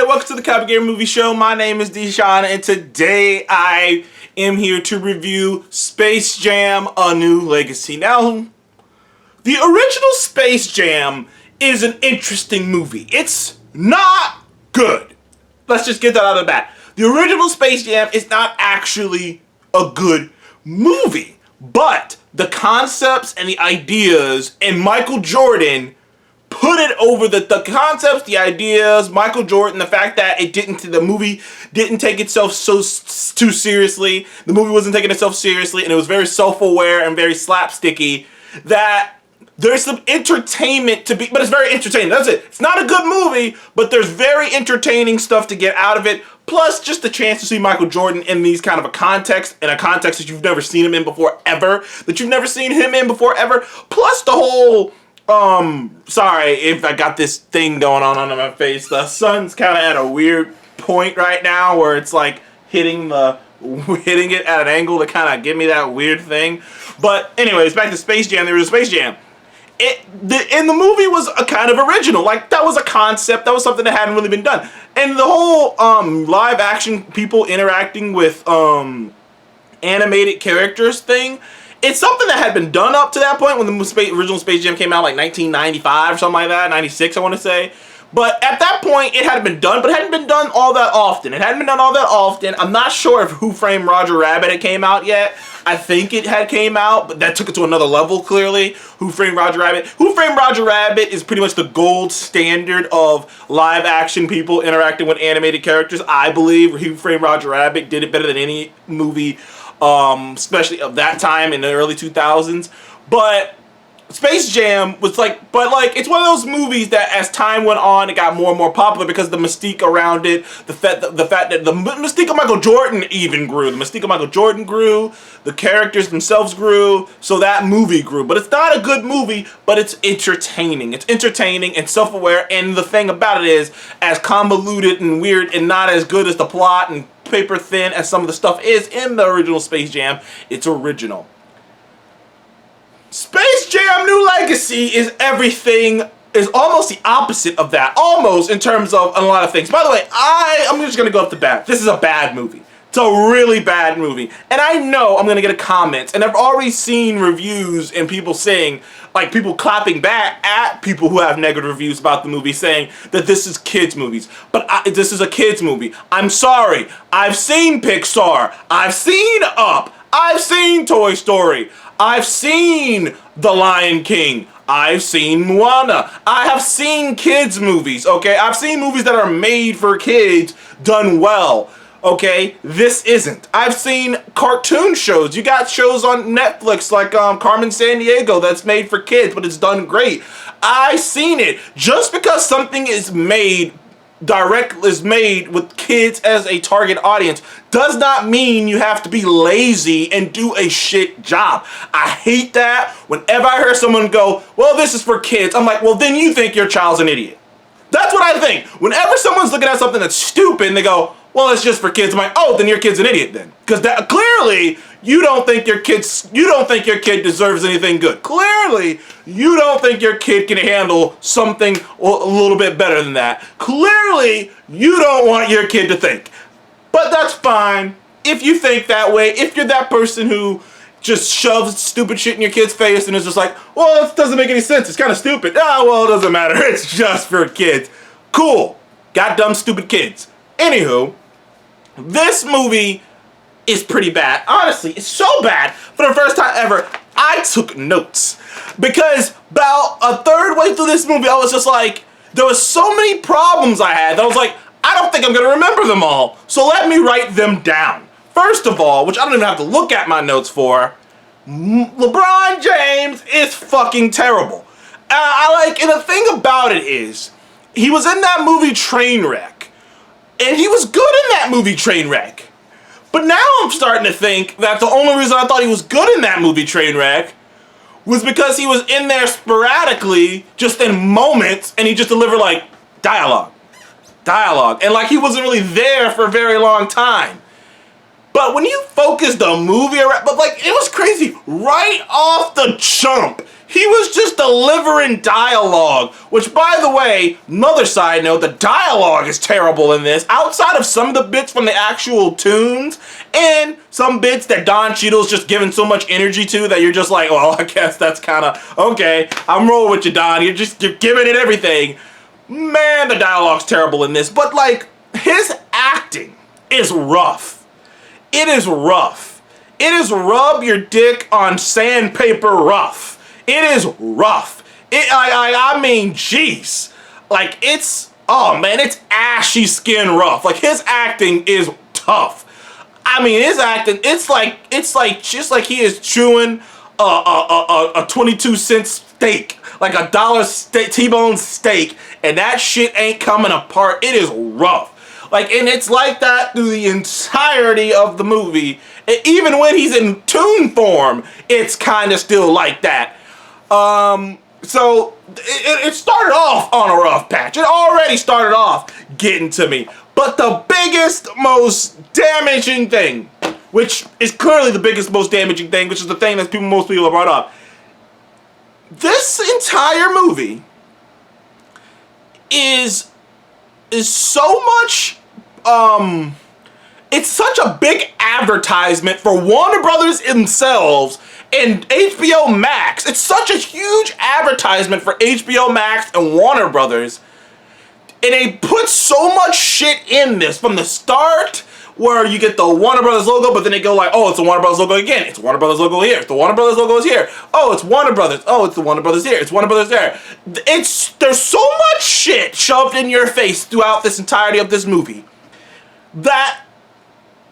welcome to the Copy Game Movie Show. My name is Deshaun, and today I am here to review Space Jam: A New Legacy. Now, the original Space Jam is an interesting movie. It's not good. Let's just get that out of the bat. The original Space Jam is not actually a good movie, but the concepts and the ideas and Michael Jordon put it over the concepts, the ideas, Michael Jordon, the fact that the movie didn't take itself too seriously. The movie wasn't taking itself seriously, and it was very self-aware and very slapsticky. That there's some entertainment to be, but it's very entertaining. That's it. It's not a good movie, but there's very entertaining stuff to get out of it. Plus, just the chance to see Michael Jordon in these kind of a context that you've never seen him in before ever. Plus the whole. Sorry if I got this thing going on under my face. The sun's kind of at a weird point right now where it's like hitting it at an angle to kind of give me that weird thing. But anyways, back to Space Jam. There was a Space Jam. And the movie was a kind of original. Like, that was a concept. That was something that hadn't really been done. And the whole live action people interacting with animated characters thing, it's something that had been done up to that point when the original Space Jam came out, like 1995 or something like that, 96 I want to say. But at that point, it hadn't been done, but it hadn't been done all that often. I'm not sure if Who Framed Roger Rabbit had came out yet. I think it had came out, but that took it to another level, clearly. Who Framed Roger Rabbit? Who Framed Roger Rabbit is pretty much the gold standard of live action people interacting with animated characters. I believe Who Framed Roger Rabbit did it better than any movie, especially of that time in the early 2000s. But Space Jam was it's one of those movies that as time went on, it got more and more popular because the mystique around it, the fact that the mystique of Michael Jordan even grew. The mystique of Michael Jordan grew, the characters themselves grew, so that movie grew. But it's not a good movie, but it's entertaining. It's entertaining and self-aware, and the thing about it is, as convoluted and weird and not as good as the plot and paper thin as some of the stuff is in the original Space Jam, it's original. Space Jam New Legacy is almost the opposite of that. Almost, in terms of a lot of things. By the way, I'm just going to go up the bat. This is a bad movie. It's a really bad movie. And I know I'm going to get a comment. And I've already seen reviews and people saying, like people clapping back at people who have negative reviews about the movie saying that this is kids' movies. But this is a kids' movie. I'm sorry. I've seen Pixar. I've seen Up. I've seen Toy Story. I've seen The Lion King. I've seen Moana. I have seen kids' movies, okay? I've seen movies that are made for kids done well, okay? This isn't. I've seen cartoon shows. You got shows on Netflix like Carmen Sandiego that's made for kids, but it's done great. I've seen it. Just because something is made with kids as a target audience does not mean you have to be lazy and do a shit job. I hate that. Whenever I hear someone go, well, this is for kids, I'm like, well, then you think your child's an idiot. That's what I think. Whenever someone's looking at something that's stupid and they go, well, it's just for kids, I'm like, oh, then your kid's an idiot then. Because clearly you don't think your kid deserves anything good. Clearly, you don't think your kid can handle something a little bit better than that. Clearly, you don't want your kid to think. But that's fine. If you think that way, if you're that person who just shoves stupid shit in your kid's face and is just like, well, it doesn't make any sense. It's kind of stupid. Ah, well, it doesn't matter. It's just for kids. Cool. Got dumb, stupid kids. Anywho, this movie is pretty bad. Honestly, it's so bad. For the first time ever, I took notes. Because about a third way through this movie, I was just like, there was so many problems I had that I was like, I don't think I'm going to remember them all. So let me write them down. First of all, which I don't even have to look at my notes for, LeBron James is fucking terrible. And the thing about it is, he was in that movie Trainwreck. And he was good in that movie Trainwreck. But now I'm starting to think that the only reason I thought he was good in that movie Trainwreck was because he was in there sporadically, just in moments, and he just delivered like dialogue. And like he wasn't really there for a very long time. But when you focus the movie around, but like it was crazy. Right off the jump, He was just delivering dialogue, which, by the way, another side note, the dialogue is terrible in this. Outside of some of the bits from the actual tunes, and some bits that Don Cheadle's just giving so much energy to that you're just like, well, I guess that's kind of, okay, I'm rolling with you, Don. You're giving it everything. Man, the dialogue's terrible in this. But, like, his acting is rough. It is rough. It is rub your dick on sandpaper rough. It is rough. I mean, jeez. Like, it's, oh man, it's ashy skin rough. Like, his acting is tough. I mean, his acting, it's like just like he is chewing a 22-cent steak. Like a $1 T-bone steak. And that shit ain't coming apart. It is rough. Like, and it's like that through the entirety of the movie. And even when he's in tune form, it's kind of still like that. So it started off on a rough patch. It already started off getting to me. But the biggest, most damaging thing, which is clearly the biggest, most damaging thing, which is the thing that most people have brought up. This entire movie is so much, it's such a big advertisement for Warner Brothers themselves and HBO Max. It's such a huge advertisement for HBO Max and Warner Brothers. And they put so much shit in this from the start, where you get the Warner Brothers logo, but then they go like, oh, it's the Warner Brothers logo again. It's the Warner Brothers logo here. It's the Warner Brothers logo is here. Oh, it's Warner Brothers. Oh, it's the Warner Brothers here. It's Warner Brothers there. There's so much shit shoved in your face throughout this entirety of this movie that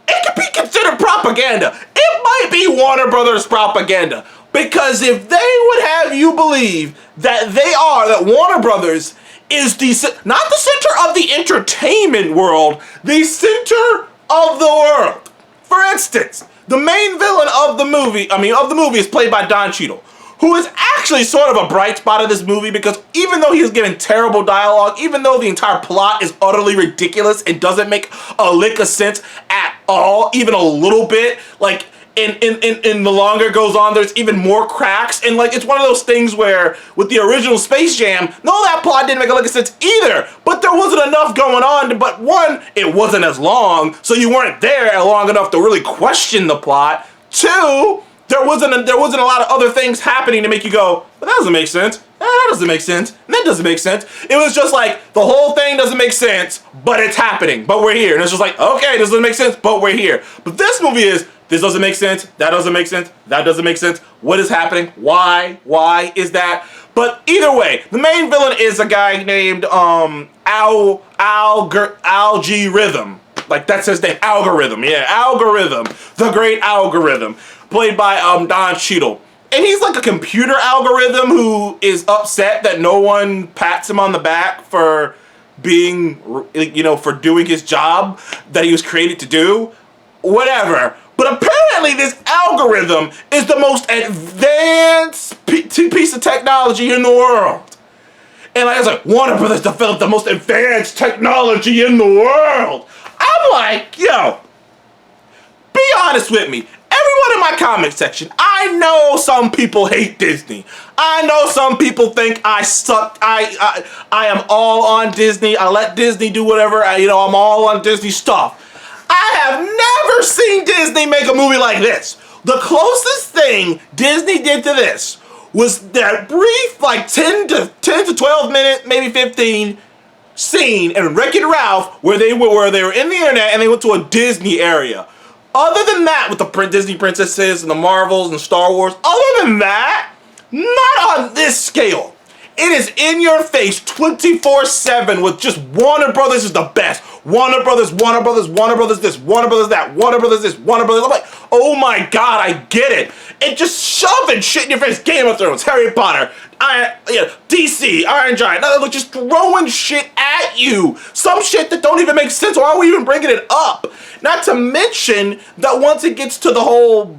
it could be considered propaganda. It might be Warner Brothers propaganda. Because if they would have you believe that Warner Brothers is not the center of the entertainment world, the center of the world. For instance, the main villain of the movie is played by Don Cheadle, who is actually sort of a bright spot of this movie, because even though he is giving terrible dialogue, even though the entire plot is utterly ridiculous and doesn't make a lick of sense at all, even a little bit, like, in the longer it goes on, there's even more cracks, and like, it's one of those things where, with the original Space Jam, no, that plot didn't make a lick of sense either, but there wasn't enough going on, but one, it wasn't as long, so you weren't there long enough to really question the plot. Two, there wasn't a lot of other things happening to make you go, well, that doesn't make sense. That doesn't make sense. That doesn't make sense. It was just like, the whole thing doesn't make sense, but it's happening, but we're here. And it's just like, okay, this doesn't make sense, but we're here. But this movie is, this doesn't make sense, that doesn't make sense, that doesn't make sense. What is happening? Why? Why is that? But either way, the main villain is a guy named Algorithm. Like, that's his name, Algorithm. Yeah, Algorithm. The Great Algorithm. Played by Don Cheadle. And he's like a computer algorithm who is upset that no one pats him on the back for being, for doing his job that he was created to do. Whatever. But apparently this algorithm is the most advanced piece of technology in the world. And like, I was like, Warner Brothers developed the most advanced technology in the world. I'm like, yo, be honest with me. Everyone in my comment section, I know some people hate Disney. I know some people think I suck. I am all on Disney. I let Disney do whatever. I'm all on Disney stuff. I have never seen Disney make a movie like this. The closest thing Disney did to this was that brief, like 10 to 12 minute, maybe 15 scene in Wreck-It Ralph where they were in the internet and they went to a Disney area. Other than that, with the Disney princesses and the Marvels and Star Wars, other than that, not on this scale. It is in your face 24/7 with just Warner Brothers is the best. Warner Brothers, Warner Brothers, Warner Brothers this, Warner Brothers that, Warner Brothers this, Warner Brothers. I'm like, oh my God, I get it. And just shoving shit in your face. Game of Thrones, Harry Potter, DC, Iron Giant. Just throwing shit at you. Some shit that don't even make sense. Why are we even bringing it up? Not to mention that once it gets to the whole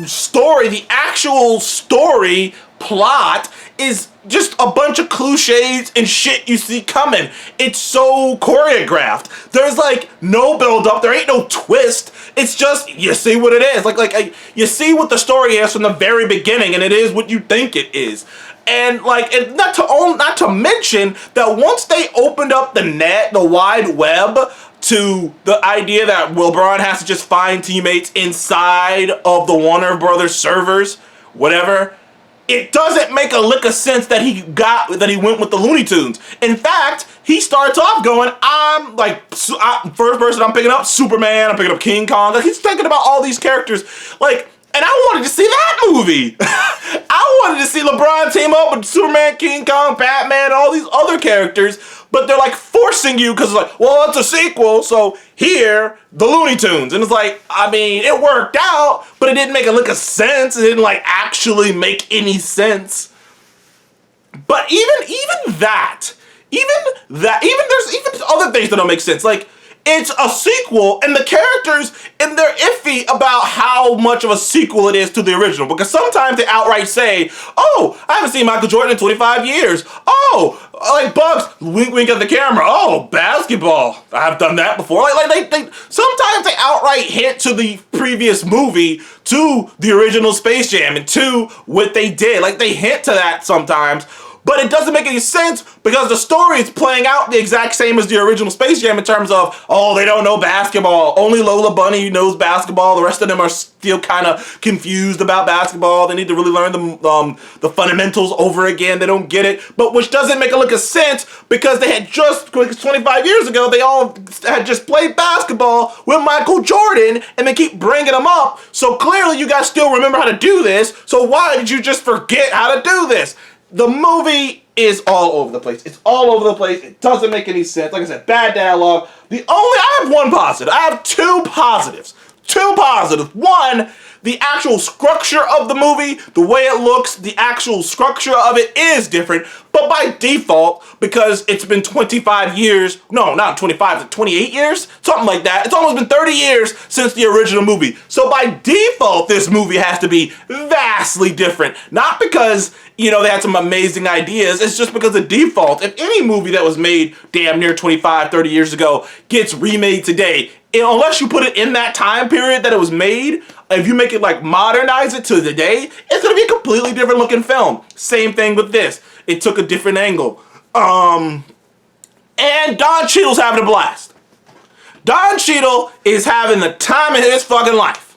story, the actual story plot is just a bunch of cliches and shit you see coming. It's so choreographed. There's like no build up. There ain't no twist. It's just, you see what it is. You see what the story is from the very beginning, and it is what you think it is. And not to mention that once they opened up the net, the wide web, to the idea that LeBron has to just find teammates inside of the Warner Brothers servers, whatever, it doesn't make a lick of sense that he went with the Looney Tunes. In fact, he starts off going, first person I'm picking up, Superman, I'm picking up King Kong. He's thinking about all these characters, and I wanted to see that movie. I wanted to see LeBron team up with Superman, King Kong, Batman, all these other characters, but they're forcing you because well, it's a sequel, so here, the Looney Tunes. And it's it worked out, but it didn't make a lick of sense. It didn't actually make any sense. But even there's other things that don't make sense. It's a sequel, and the characters, and they're iffy about how much of a sequel it is to the original. Because sometimes they outright say, oh, I haven't seen Michael Jordan in 25 years. Oh, Bugs, wink wink at the camera. Oh, basketball. I've done that before. Sometimes they outright hint to the previous movie, to the original Space Jam, and to what they did. They hint to that sometimes. But it doesn't make any sense because the story is playing out the exact same as the original Space Jam in terms of, oh, they don't know basketball. Only Lola Bunny knows basketball. The rest of them are still kind of confused about basketball. They need to really learn the fundamentals over again. They don't get it. But which doesn't make a lick of sense because they had just, 25 years ago, they all had just played basketball with Michael Jordan and they keep bringing him up. So clearly you guys still remember how to do this. So why did you just forget how to do this? The movie is all over the place. It's all over the place. It doesn't make any sense. Like I said, bad dialogue. I have one positive. I have two positives. Two positives. One, the actual structure of the movie, the way it looks, the actual structure of it is different. But by default, because it's been 25 years, no, not 25, it's 28 years? Something like that. It's almost been 30 years since the original movie. So by default, this movie has to be vastly different. Not because, they had some amazing ideas. It's just because of default. If any movie that was made damn near 25, 30 years ago gets remade today, unless you put it in that time period that it was made, if you make it modernize it to the day, it's going to be a completely different looking film. Same thing with this. It took a different angle. And Don Cheadle's having a blast. Don Cheadle is having the time of his fucking life.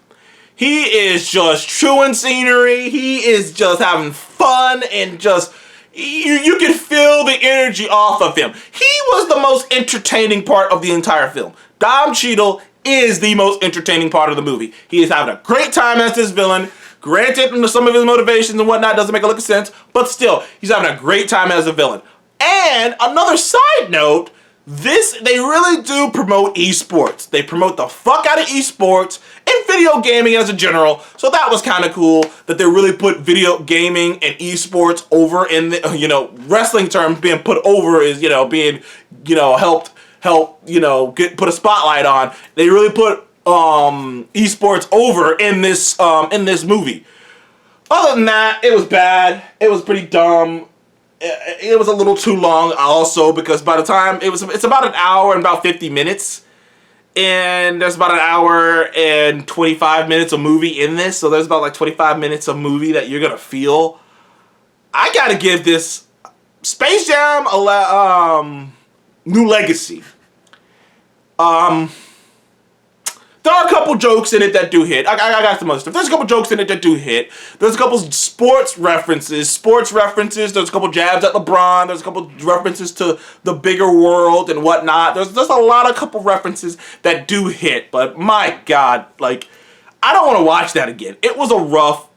He is just chewing scenery. He is just having fun and just, you can feel the energy off of him. He was the most entertaining part of the entire film. Don Cheadle is the most entertaining part of the movie. He is having a great time as this villain. Granted, some of his motivations and whatnot doesn't make a lick of sense, but still, he's having a great time as a villain. And another side note, they really do promote esports. They promote the fuck out of esports and video gaming as a general. So that was kind of cool that they really put video gaming and esports over in the, wrestling terms being put over is, being, helped, put a spotlight on. They really put esports over in this movie. Other than that, it was bad. It was pretty dumb. It was a little too long also because by the time it's about an hour and about 50 minutes. And there's about an hour and 25 minutes of movie in this. So there's about 25 minutes of movie that you're going to feel. I got to give this Space Jam a new legacy. There are a couple jokes in it that do hit. I got some other stuff. There's a couple jokes in it that do hit. There's a couple sports references. There's a couple jabs at LeBron. There's a couple references to the bigger world and whatnot. There's a couple references that do hit. But my God, I don't want to watch that again. It was a rough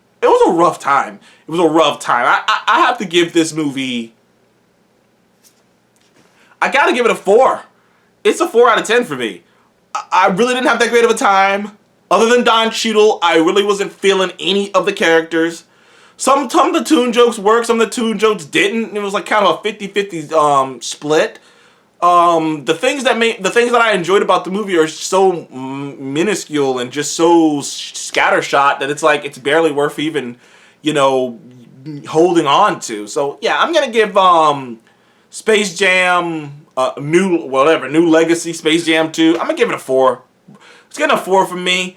time. It was a rough time. I have to give this movie, I got to give it a 4. It's a 4 out of 10 for me. I really didn't have that great of a time. Other than Don Cheadle, I really wasn't feeling any of the characters. Some of the tune jokes worked, some of the tune jokes didn't. It was kind of a 50-50 split. The things that I enjoyed about the movie are so minuscule and just so scattershot that it's barely worth even, holding on to. So yeah, I'm gonna give Space Jam new legacy, Space Jam 2. I'm gonna give it a 4. It's getting a 4 from me.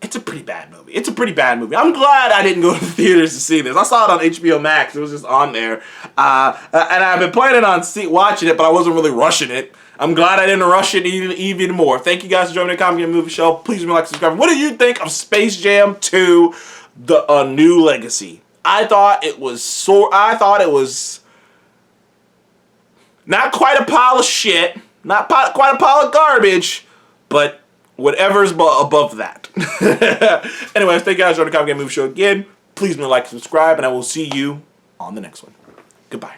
It's a pretty bad movie. It's a pretty bad movie. I'm glad I didn't go to the theaters to see this. I saw it on HBO Max. It was just on there. And I've been planning on watching it, but I wasn't really rushing it. I'm glad I didn't rush it even more. Thank you guys for joining the Comic and Movie Show. Please remember to like, subscribe. What do you think of Space Jam 2: The New Legacy? I thought it was not quite a pile of shit, not quite a pile of garbage, but whatever's above that. Anyways, thank you guys for joining the Comic and Movie Show again. Please remember to like, subscribe, and I will see you on the next one. Goodbye.